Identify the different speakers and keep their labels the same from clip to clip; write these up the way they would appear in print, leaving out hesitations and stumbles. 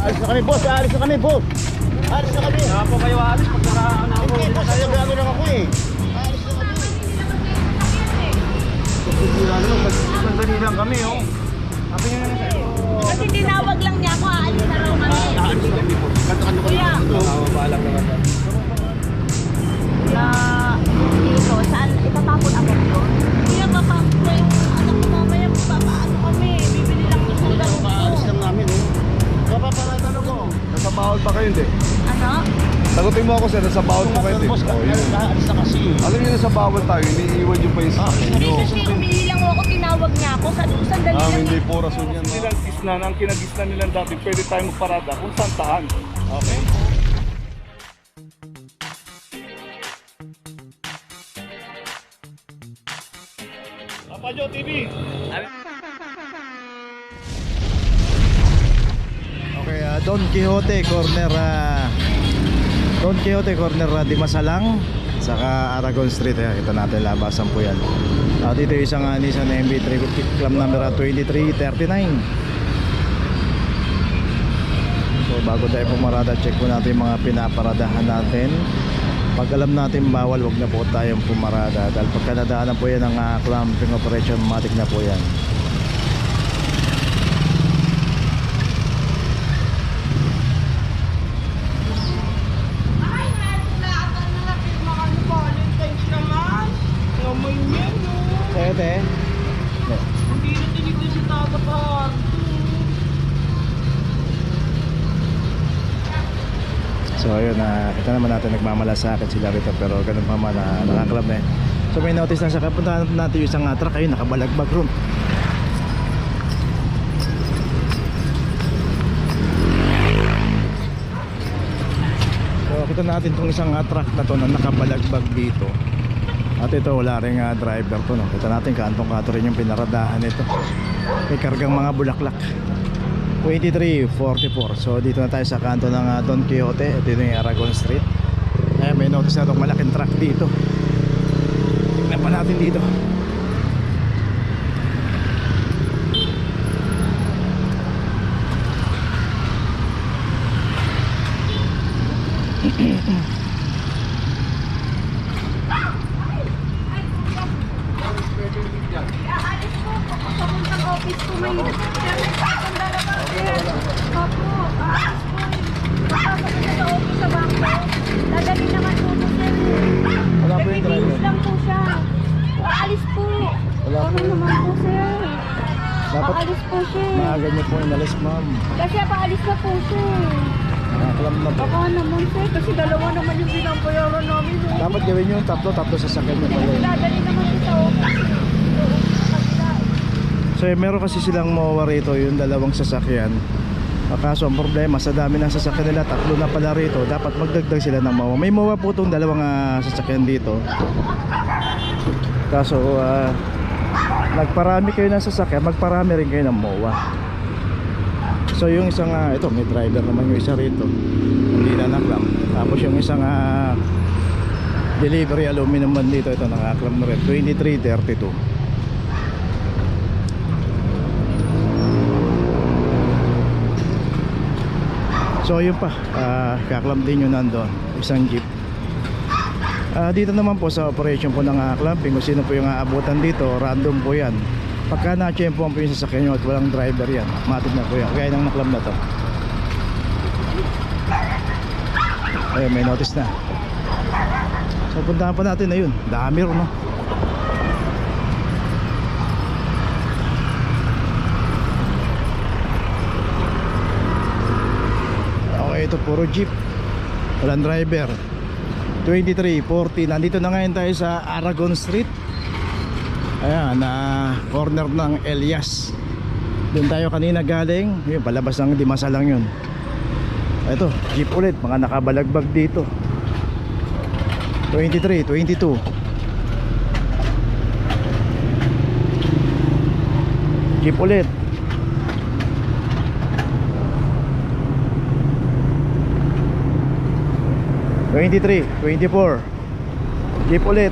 Speaker 1: Alis na kami, boss. Alis na kami, boss. Alis na kami.
Speaker 2: Saka po kayo alis pag naraan ako.
Speaker 1: Hindi, boss. Nagano lang ako eh. Alis na kami.
Speaker 2: Wala naman, sandali lang kami oh. Sabi nyo na sa iyo.
Speaker 3: Kasi tinawag lang niya ako, aalis na raw kami.
Speaker 1: Alis na kami, boss. Kanta-kanta ko
Speaker 3: Kuya.
Speaker 2: Balag naman yan.
Speaker 3: Kaya, dito, saan itatapon ako dito? Kuya, mapampo yung anak ko mamaya, papaano kami, bibili lang yung sudan ko.
Speaker 1: Alis lang namin eh. Kapaparatan ako.
Speaker 4: Nasa bawal pa kayo, hindi?
Speaker 3: Ano?
Speaker 4: Sagutin mo ako sir, nasa bawal pa kayo, hindi?
Speaker 1: Boss, alis na kasi.
Speaker 4: Alam niyo nasa bawal tayo, iniiwan yung pa yung
Speaker 3: Hindi kasi umili lang ako, tinawag niya ako, sandali lang.
Speaker 4: hindi po rason yan.
Speaker 5: Nilang gisnan, ang kinagisnan nilang dati, pwede tayo magparada kung saan tahan. Okay? Apajo TV!
Speaker 6: Okay, Don Quixote corner Don Quixote corner Dimasalang saka Aragon Street. Kita natin labasan po yan. Dito yung isang Nissan MB350 club number 2339. So bago tayo pumarada, check po natin yung mga pinaparadahan natin. Pag alam natin bawal, wag na po tayong pumarada dahil pagka nadaanan po yan ng clamping operation, matik na po yan. Sete.
Speaker 3: Hindi na tinignan si Tata pa.
Speaker 6: So ayun, ito naman natin nagmamalasakit sila rito pero ganun pa man, nakaklab na eh. So may notice lang sa kapuntahan natin yung isang truck, ayun nakabalagbag room. So kita natin itong isang truck na to na nakabalagbag dito. At ito wala rin driver to, no? Kita natin kantong kato rin yung pinaradahan nito. May kargang mga bulaklak. 2344. So dito na tayo sa kanto ng Don Quixote. Ito yung Aragon Street. May notice na itong malaking truck dito. Tignan pa natin dito.
Speaker 3: Aalis po, papuntang office ko, may nagkakandala pa. Opo, aalis po. Papasok na sa office sa bangko. Dadali naman po po sir.
Speaker 6: Wala po yung driver.
Speaker 3: Bibihis lang po siya. Aalis po.
Speaker 6: Wala po
Speaker 3: Ano
Speaker 6: yun.
Speaker 3: naman po sir.
Speaker 6: Dapat
Speaker 3: Paalis po siya.
Speaker 6: maaga niyo po inalis, ma'am.
Speaker 3: Kasi paalis na po siya.
Speaker 6: Nakaklab na po.
Speaker 3: Baka naman sir, kasi dalawa naman yung binabayaran namin.
Speaker 6: Dapat gawin yung tatlo sa sakyan niyo pala.
Speaker 3: Dadali naman po sa office.
Speaker 6: So meron kasi silang MOA rito, yung dalawang sasakyan. Kaso ang problema, sa dami ng sasakyan nila, tatlo na pala rito, dapat magdagdag sila ng MOA. May MOA po itong dalawang sasakyan dito. Kaso nagparami kayo ng sasakyan, magparami rin kayo ng MOA. So yung isang ito, may driver naman yung isa rito, hindi na naklam. Tapos yung isang delivery aluminum man dito, ito nakaklam na rin, 2332. So yun pa, kaklamp din yun nandun, isang jeep. Dito naman po sa operation po ng clamping, kung sino po yung aabutan dito, random po yan. Pagka na-tsempohan po yung sasakyan nyo at walang driver yan, matik na po yan, kaya nang naklam na to. Ayun, may notice na. So puntahan pa natin na yun, dami rin no. Ito puro jeep, walang driver. 2340. Nandito na ngayon tayo sa Aragon Street. Ayan, corner ng Elias. Doon tayo kanina galing. Yun, palabas ng Dimasalang yun. Ito, jeep ulit, mga nakabalagbag dito. 23, 22. Jeep ulit. '23, 24. Jeep ulit.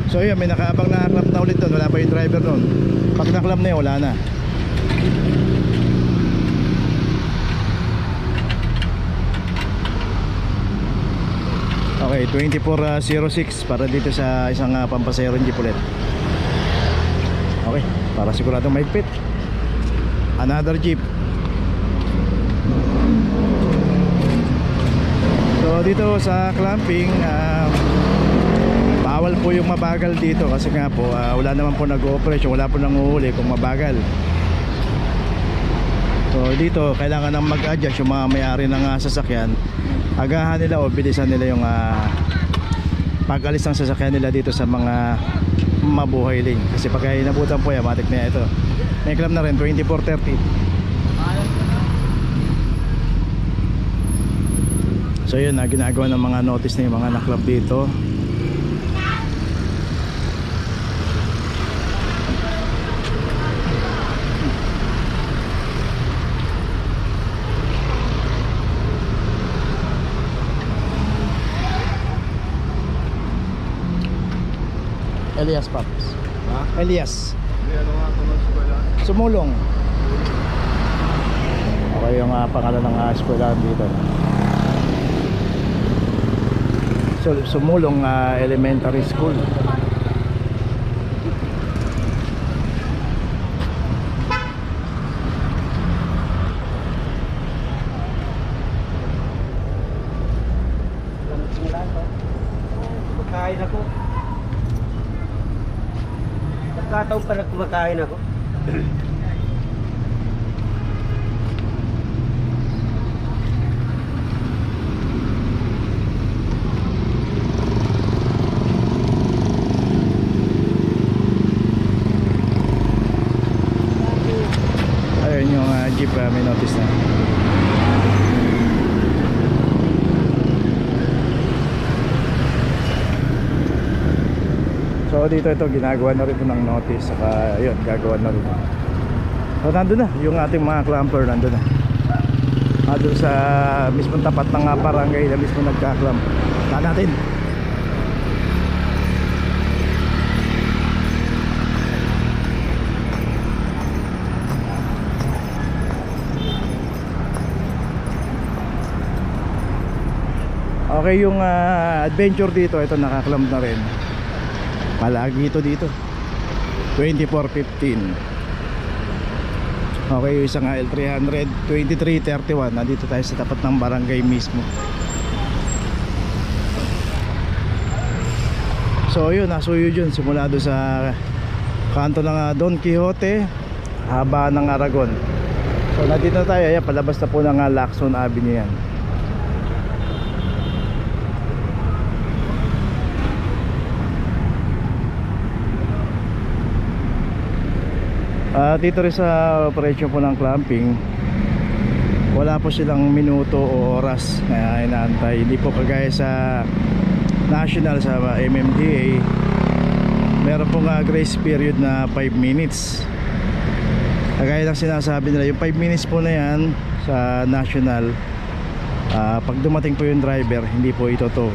Speaker 6: So So yun, may nakaabang na club na ulit doon. Wala pa yung driver doon. Pag na-club na yun, wala na. Okay, 2406 para dito sa isang pampasayrong jeep ulit. Okay, para siguradong maigpit. Another jeep. So dito sa clamping, bawal po yung mabagal dito kasi nga po wala naman po nag-ooperate, wala po nang uhuli kung mabagal. So dito kailangan nang mag-adjust yung mga may-ari ng sasakyan. Agahan nila o bilisan nila yung pag-alis ng sasakyan nila dito sa mga mabuhay lane. Kasi pag inabutan po yan, matik na ito. May club na rin, 2430. So yun, ginagawa ng mga notice na yung mga na-club dito. Elias Paps.
Speaker 4: Ha?
Speaker 6: Elias.
Speaker 4: Hindi, ano nga ito ng eskwela?
Speaker 6: Sumulong. Okay yung pangalan ng eskwela dito. So, Sumulong Elementary School.
Speaker 2: Kumakain ako. Nagkataon pa na kumakain ako.
Speaker 6: Ayun yung jeep, may notice na. So dito ito ginagawa na rin ito ng notice, saka yun gagawa na rin. So nandun na yung ating mga clamper, nandun na. Doon sa mismong tapat ng barangay na mismo nagka-clamp. Taan natin. Okay, yung adventure dito, ito naka-clamp na rin. Palagi ito dito 2415. Okay, yung isang L300 2331. Nandito tayo sa tapat ng barangay mismo. So yun, nasuyo yun simula doon sa kanto ng Don Quixote haba ng Aragon. So nandito na tayo, ayan, palabas na po ng Lacson Avenue yan. Dito rin sa operation po ng clamping, wala po silang minuto o oras na inaantay. Hindi po kagaya sa national, sa MMDA, meron po nga grace period na 5 minutes. Kagaya lang sinasabi nila, yung 5 minutes po na yan sa national, pag dumating po yung driver, hindi po ito to,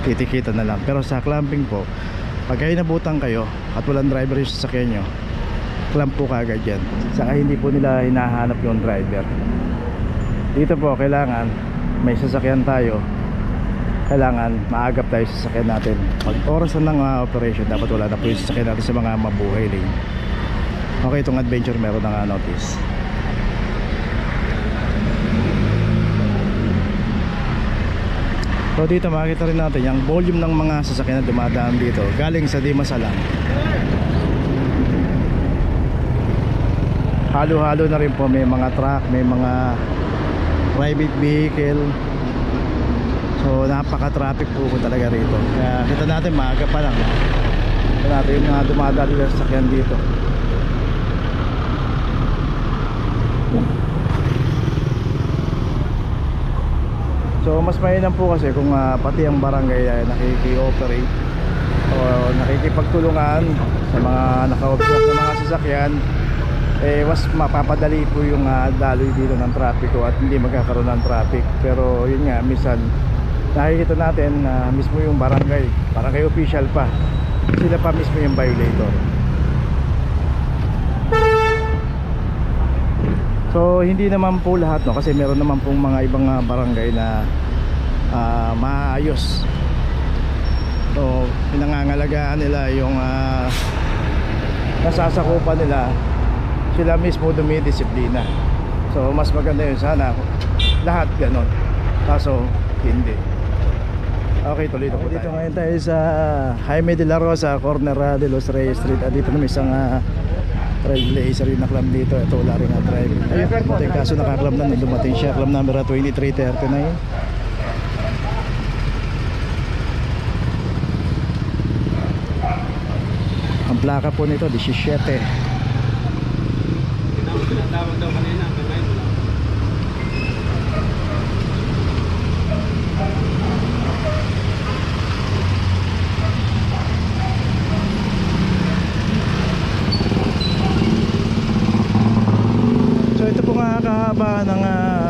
Speaker 6: titikita na lang. Pero sa clamping po, pag kayo nabutan kayo at walang driver yung sasakyan nyo, clamp po kagad yan. Saka hindi po nila hinahanap yung driver. Dito po kailangan may sasakyan tayo, kailangan maagap tayo sa sasakyan natin. Pag oras ng operation, dapat wala na po yung sasakyan natin sa mga mabuhay lane. Okay, itong adventure meron na notice. So dito makikita rin natin yung volume ng mga sasakyan na dumadaan dito galing sa Dimasalan. Halo-halo na rin po, may mga truck, may mga private vehicle. So napaka-traffic po talaga rito. Kaya kita natin maaga pa lang. Kita natin yung mga dumadali na sasakyan dito. So mas mainam po kasi kung pati ang barangay ay nakiki-operate o nakikipagtulungan sa mga naka-observe na mga sasakyan, mas mapapadali po yung daloy dito ng trapiko at hindi magkakaroon ng traffic. Pero yun nga, minsan nakikita natin mismo yung barangay official pa sila pa mismo yung violator. So hindi naman po lahat, no, kasi meron naman pong mga ibang barangay na maayos. So pinangangalagaan nila yung nasasakupan nila, sila mismo dumidisiplina. So mas maganda yun, sana lahat ganon, kaso hindi. Okay, tuloy na po tayo. Dito ngayon tayo sa Jaime de la Rosa, corner de Los Reyes Street. Dito naman isang trailblazer rin na club dito. Ito wala rin na drive. Ayun, ito yung kaso nakaklub na nung dumating siya. Club number 2339. Ang plaka po nito 17.
Speaker 4: Tinatawag daw kanina. Ngayon wala.
Speaker 6: So ito po nga kahaba ng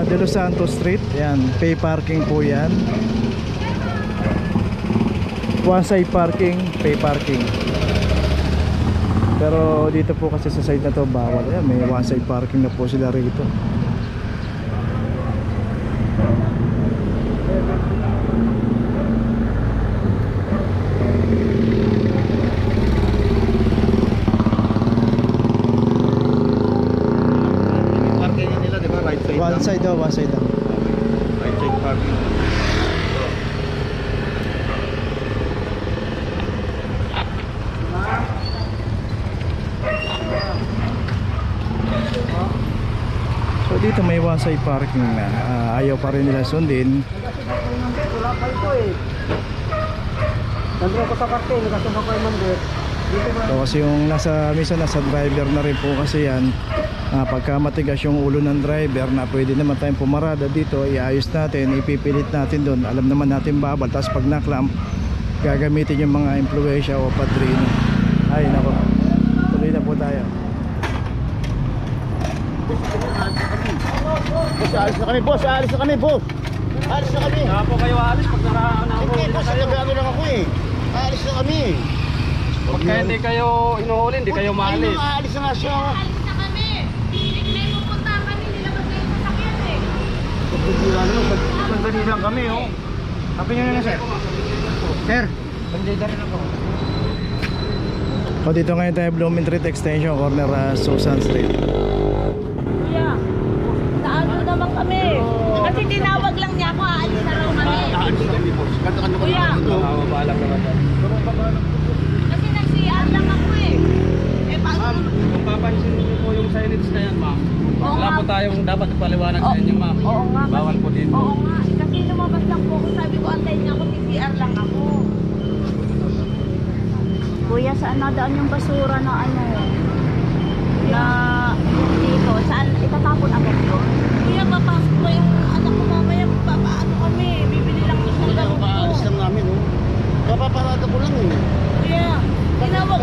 Speaker 6: De Los Santos Street. Yan, pay parking po yan. One side parking, pay parking. Pero dito po kasi sa side na to bawal. Yan, may one side parking na po sila rito.
Speaker 1: Parking nila, di ba? Right side
Speaker 6: One
Speaker 1: lang.
Speaker 6: side daw, one side lang.
Speaker 1: Right side parking.
Speaker 6: So dito may one side parking na. Ayaw pa rin nila sundin.
Speaker 2: Wala pa ito eh. Nandun ko sa karte, nakasama ko yung mandir. Dito ba?
Speaker 6: So kasi yung minsan nasa driver na rin po kasi yan. Pagka matigas yung ulo ng driver na pwede naman tayong pumarada dito, iayos natin, ipipilit natin doon. Alam naman natin babal. Tapos pag naklamp, gagamitin yung mga impluensya o padrino. Ay nako, tuloy na po tayo.
Speaker 1: Boss, alis na kami, boss. Alis na kami, boss. Alis na kami.
Speaker 4: Saka po kayo alis pag naraan ako.
Speaker 1: Hindi, boss. Nagano lang ako eh. Alis na kami.
Speaker 4: Pagka hindi kayo inuhuli, hindi kayo maalis.
Speaker 1: Ayun, aalis na nga siya.
Speaker 3: Alis na kami. May pupunta kami, nilabas na yung sasakyan eh.
Speaker 2: Pagkakira naman, sandali lang kami oh. Sabi nyo na sir. Sir, sandali rin ako.
Speaker 6: O dito ngayon tayo Blooming Street Extension, corner Susan Street.
Speaker 3: Kuya, naano naman kami. Kasi tinawag lang niya ako, aalis na raw kami.
Speaker 1: Aalis na kami, boss. Kanta-kanta ko
Speaker 3: Kuya.
Speaker 1: dito.
Speaker 4: Balag naman yan.
Speaker 3: Kasi nag-CR lang ako eh. Eh, paano?
Speaker 4: Kung papansin niyo po yung signage na yan, ma'am.
Speaker 3: Oo
Speaker 4: Wala
Speaker 3: nga.
Speaker 4: po tayong dapat ipaliwanag sa inyo, ma'am.
Speaker 3: Oo nga.
Speaker 4: Bawal po dito.
Speaker 3: Oo nga. Kasi lumabas lang po ako. Sabi ko, antayin niya ako, PCR lang ako. Kuya, saan nadaan yung basura na ano? Na dito. Saan itatapon ako dito? Kuya, papasok pa yung anak ko mamaya. Papaano kami? Bibili lang gusto ng gamot ko.
Speaker 1: Aalis lang namin, oh. Kapaparada ko lang eh.
Speaker 3: Kuya, tinawag.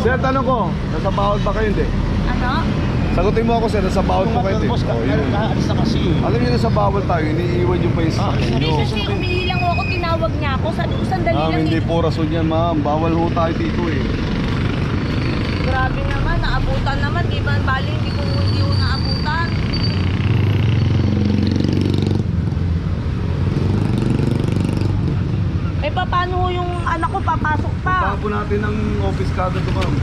Speaker 5: Sir, tanong ko, nasa bawal ba kayo hindi?
Speaker 3: Ano?
Speaker 5: Sagutin mo ako, sir, nasa bawal po kayo hindi?
Speaker 1: Boss,
Speaker 5: Oh, yun.
Speaker 1: aalis na kasi.
Speaker 5: Alam niyo nasa bawal tayo, iniiwan niyo pa yung sasakyan niyo.
Speaker 3: Kasi umihi lang ako, tinawag niya ako. Sabi ko, sandali
Speaker 5: Ma'am,
Speaker 3: lang.
Speaker 5: hindi
Speaker 3: eh.
Speaker 5: po rason yan, ma'am. Bawal ho tayo dito eh.
Speaker 3: Grabe naman, naabutan naman. Di ba, bali, hindi ko naabutan. Eh, paano yung anak ko papasok pa?
Speaker 5: Puntahan po natin ang office kada to, ma'am.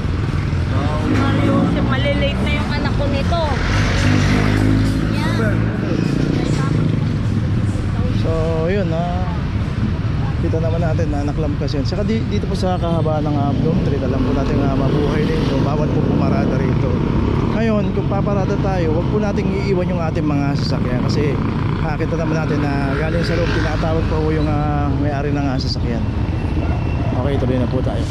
Speaker 3: Mario, malilate na yung anak ko nito. Yan.
Speaker 6: So yun, kita naman natin na naklam kasi yun. Saka dito po sa kahabaan ng Bloom Street, alam po natin na mabuhay dito, bawal po pumarada rito. Ngayon kung paparada tayo, wag po nating iiwan yung ating mga sasakyan kasi kita naman natin na galing sa loob, tinatawag po yung may-ari ng sasakyan. Okay, tuloy na po tayo.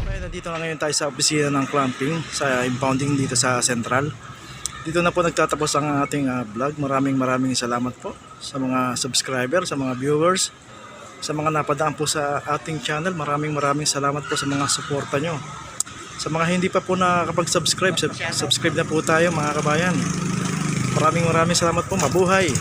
Speaker 6: Okay, nandito na ngayon tayo sa opisina ng clamping, sa impounding dito sa Central. Dito na po nagtatapos ang ating vlog. Maraming salamat po sa mga subscriber, sa mga viewers, sa mga napadaan po sa ating channel. Maraming salamat po sa mga suporta nyo. Sa mga hindi pa po nakakapag-subscribe, subscribe na po tayo mga kabayan. Maraming salamat po. Mabuhay!